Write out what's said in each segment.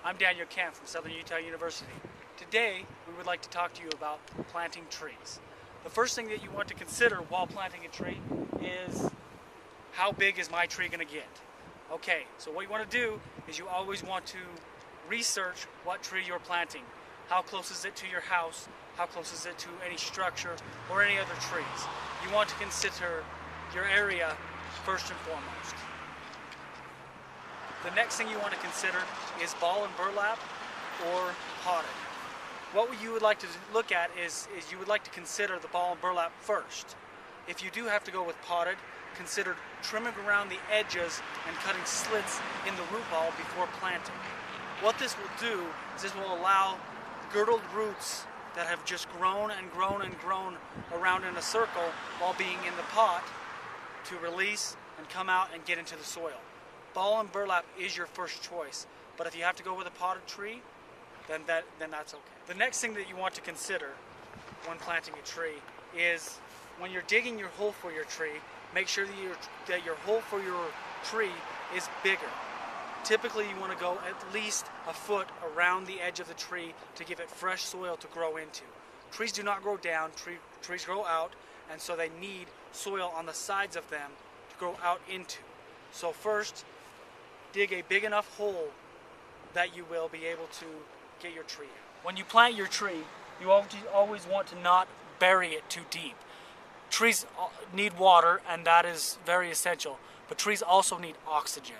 I'm Daniel Kemp from Southern Utah University. Today, we would like to talk to you about planting trees. The first thing that you want to consider while planting a tree is, how big is my tree going to get? Okay, so what you want to do is you always want to research what tree you're planting. How close is it to your house? How close is it to any structure or any other trees? You want to consider your area first and foremost. The next thing you want to consider is ball and burlap or potted. What you would like to look at is you would like to consider the ball and burlap first. If you do have to go with potted, consider trimming around the edges and cutting slits in the root ball before planting. What this will do is this will allow girdled roots that have just grown and grown and grown around in a circle while being in the pot to release and come out and get into the soil. Ball and burlap is your first choice, but if you have to go with a potted tree, then that's okay. The next thing that you want to consider when planting a tree is when you're digging your hole for your tree, make sure that your hole for your tree is bigger. Typically you want to go at least a foot around the edge of the tree to give it fresh soil to grow into. Trees do not grow down, trees grow out, and so they need soil on the sides of them to grow out into. So first, dig a big enough hole that you will be able to get your tree out. When you plant your tree, you always want to not bury it too deep. Trees need water, and that is very essential, but trees also need oxygen,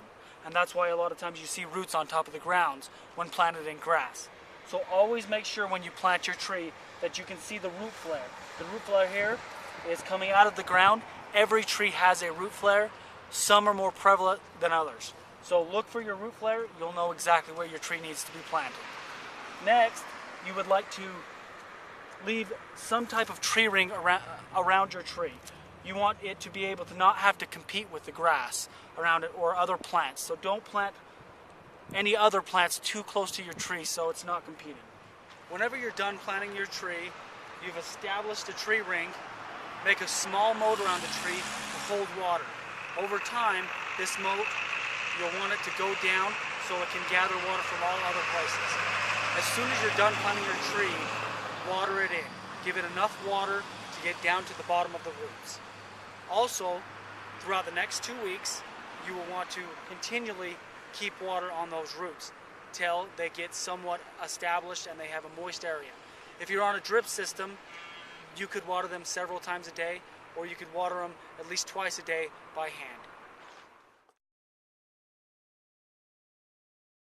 and that's why a lot of times you see roots on top of the ground when planted in grass. So always make sure when you plant your tree that you can see the root flare. The root flare here is coming out of the ground. Every tree has a root flare. Some are more prevalent than others. So look for your root flare, you'll know exactly where your tree needs to be planted. Next, you would like to leave some type of tree ring around your tree. You want it to be able to not have to compete with the grass around it or other plants. So don't plant any other plants too close to your tree so it's not competing. Whenever you're done planting your tree, you've established a tree ring. Make a small moat around the tree to hold water. Over time, this moat, you'll want it to go down so it can gather water from all other places. As soon as you're done planting your tree, water it in. Give it enough water to get down to the bottom of the roots. Also, throughout the next 2 weeks, you will want to continually keep water on those roots till they get somewhat established and they have a moist area. If you're on a drip system, you could water them several times a day, or you could water them at least twice a day by hand.